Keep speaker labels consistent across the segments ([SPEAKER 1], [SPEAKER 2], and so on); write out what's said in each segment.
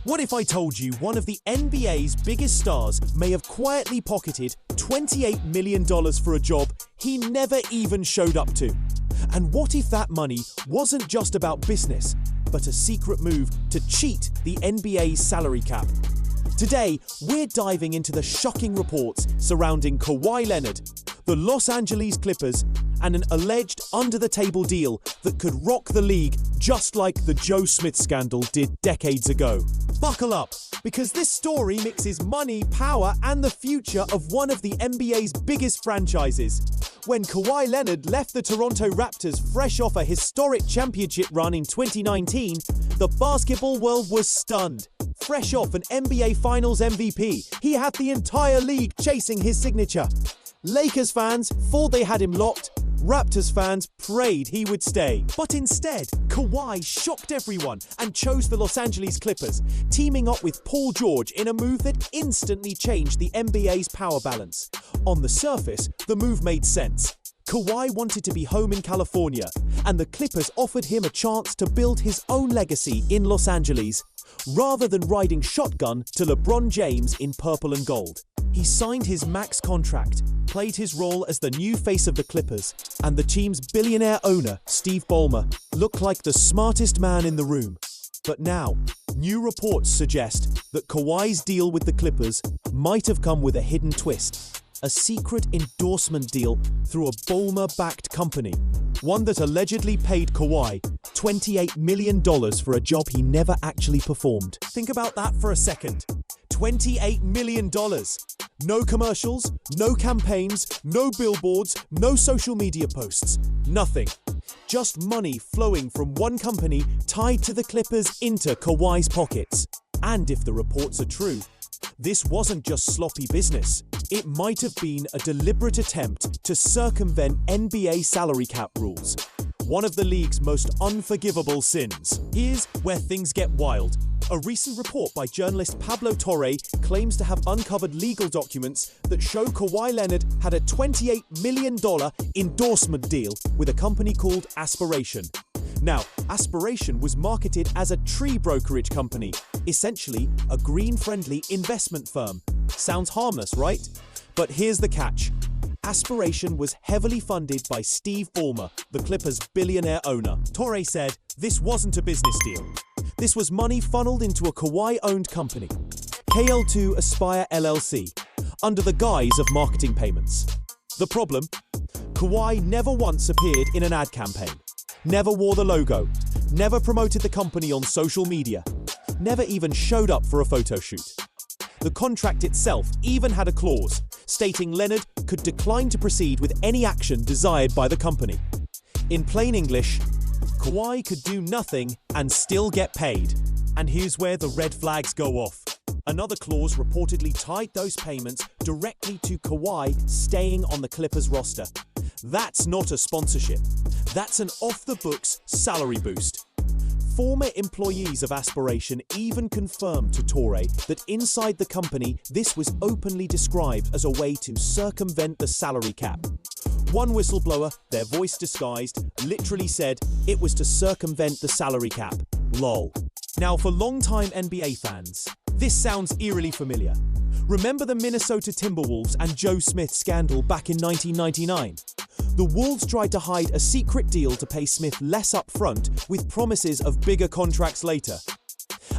[SPEAKER 1] What if I told you one of the NBA's biggest stars may have quietly pocketed $28 million for a job he never even showed up to? And what if that money wasn't just about business, but a secret move to cheat the NBA's salary cap? Today, we're diving into the shocking reports surrounding Kawhi Leonard, the Los Angeles Clippers, and an alleged under-the-table deal that could rock the league just like the Joe Smith scandal did decades ago. Buckle up, because this story mixes money, power, and the future of one of the NBA's biggest franchises. When Kawhi Leonard left the Toronto Raptors fresh off a historic championship run in 2019, the basketball world was stunned. Fresh off an NBA Finals MVP, he had the entire league chasing his signature. Lakers fans thought they had him locked. Raptors fans prayed he would stay. But instead, Kawhi shocked everyone and chose the Los Angeles Clippers, teaming up with Paul George in a move that instantly changed the NBA's power balance. On the surface, the move made sense. Kawhi wanted to be home in California, and the Clippers offered him a chance to build his own legacy in Los Angeles, rather than riding shotgun to LeBron James in purple and gold. He signed his max contract, played his role as the new face of the Clippers, and the team's billionaire owner, Steve Ballmer, looked like the smartest man in the room. But now, new reports suggest that Kawhi's deal with the Clippers might have come with a hidden twist. A secret endorsement deal through a Ballmer-backed company, one that allegedly paid Kawhi $28 million for a job he never actually performed. Think about that for a second. $28 million. No commercials, no campaigns, no billboards, no social media posts. Nothing. Just money flowing from one company tied to the Clippers into Kawhi's pockets. And if the reports are true, this wasn't just sloppy business. It might have been a deliberate attempt to circumvent NBA salary cap rules, one of the league's most unforgivable sins. Here's where things get wild. A recent report by journalist Pablo Torre claims to have uncovered legal documents that show Kawhi Leonard had a $28 million endorsement deal with a company called Aspiration. Now, Aspiration was marketed as a tree brokerage company, essentially a green-friendly investment firm. Sounds harmless, right? But here's the catch. Aspiration was heavily funded by Steve Ballmer, the Clippers' billionaire owner. Torre said this wasn't a business deal. This was money funneled into a Kawhi-owned company, KL2 Aspire LLC, under the guise of marketing payments. The problem? Kawhi never once appeared in an ad campaign, never wore the logo, never promoted the company on social media, never even showed up for a photo shoot. The contract itself even had a clause stating Leonard could decline to proceed with any action desired by the company. In plain English, Kawhi could do nothing and still get paid. And here's where the red flags go off. Another clause reportedly tied those payments directly to Kawhi staying on the Clippers roster. That's not a sponsorship. That's an off-the-books salary boost. Former employees of Aspiration even confirmed to Torre that inside the company, this was openly described as a way to circumvent the salary cap. One whistleblower, their voice disguised, literally said it was to circumvent the salary cap. Lol. Now, for longtime NBA fans, this sounds eerily familiar. Remember the Minnesota Timberwolves and Joe Smith scandal back in 1999? The Wolves tried to hide a secret deal to pay Smith less up front with promises of bigger contracts later.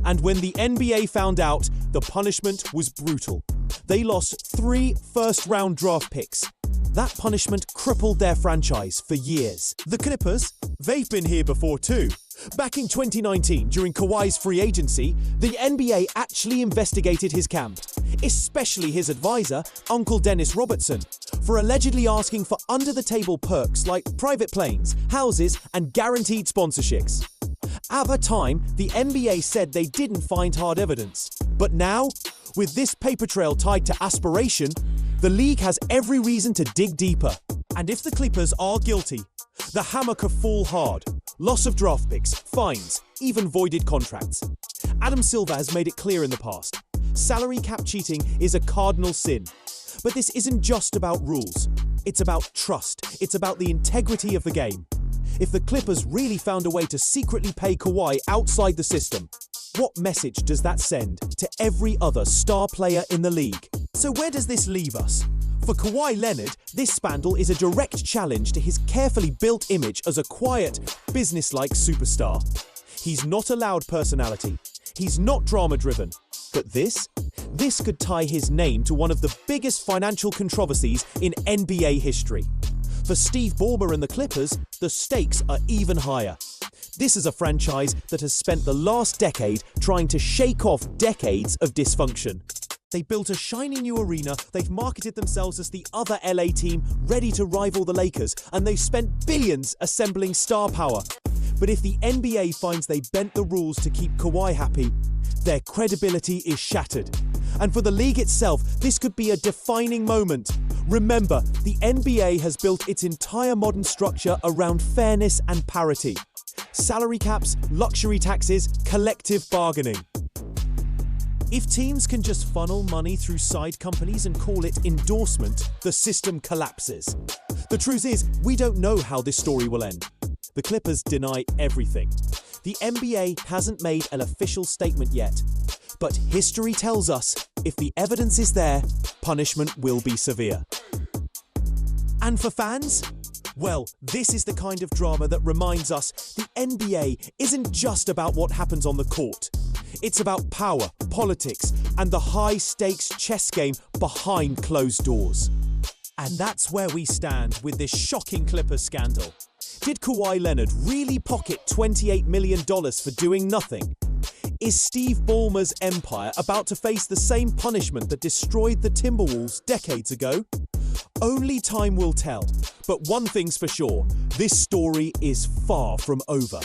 [SPEAKER 1] And when the NBA found out, the punishment was brutal. They lost 3 first-round draft picks. That punishment crippled their franchise for years. The Clippers? They've been here before too. Back in 2019, during Kawhi's free agency, the NBA actually investigated his camp, especially his advisor, Uncle Dennis Robertson, for allegedly asking for under-the-table perks like private planes, houses, and guaranteed sponsorships. At the time, the NBA said they didn't find hard evidence. But now, with this paper trail tied to Aspiration, the league has every reason to dig deeper. And if the Clippers are guilty, the hammer could fall hard. Loss of draft picks, fines, even voided contracts. Adam Silver has made it clear in the past. Salary cap cheating is a cardinal sin. But this isn't just about rules. It's about trust. It's about the integrity of the game. If the Clippers really found a way to secretly pay Kawhi outside the system, What message does that send to every other star player in the league? So where does this leave us? For Kawhi Leonard, this scandal is a direct challenge to his carefully built image as a quiet, businesslike superstar. He's not a loud personality. He's not drama-driven. But this could tie his name to one of the biggest financial controversies in NBA history. For Steve Ballmer and the Clippers, the stakes are even higher. This is a franchise that has spent the last decade trying to shake off decades of dysfunction. They built a shiny new arena, they've marketed themselves as the other LA team ready to rival the Lakers, and they've spent billions assembling star power. But if the NBA finds they bent the rules to keep Kawhi happy, their credibility is shattered. And for the league itself, this could be a defining moment. Remember, the NBA has built its entire modern structure around fairness and parity. Salary caps, luxury taxes, collective bargaining. If teams can just funnel money through side companies and call it endorsement, the system collapses. The truth is, we don't know how this story will end. The Clippers deny everything. The NBA hasn't made an official statement yet. But history tells us, if the evidence is there, punishment will be severe. And for fans? Well, this is the kind of drama that reminds us the NBA isn't just about what happens on the court. It's about power, politics, and the high-stakes chess game behind closed doors. And that's where we stand with this shocking Clippers scandal. Did Kawhi Leonard really pocket $28 million for doing nothing? Is Steve Ballmer's empire about to face the same punishment that destroyed the Timberwolves decades ago? Only time will tell. But one thing's for sure, this story is far from over.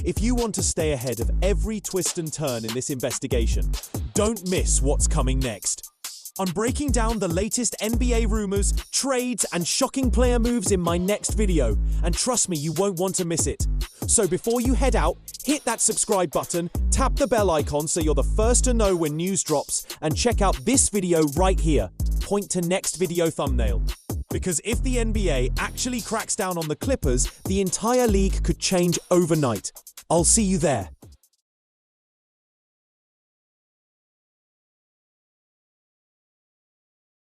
[SPEAKER 1] If you want to stay ahead of every twist and turn in this investigation, don't miss what's coming next. I'm breaking down the latest NBA rumors, trades, and shocking player moves in my next video, and trust me, you won't want to miss it. So before you head out, hit that subscribe button, tap the bell icon so you're the first to know when news drops, and check out this video right here. Point to next video thumbnail. Because if the NBA actually cracks down on the Clippers, the entire league could change overnight. I'll see you there.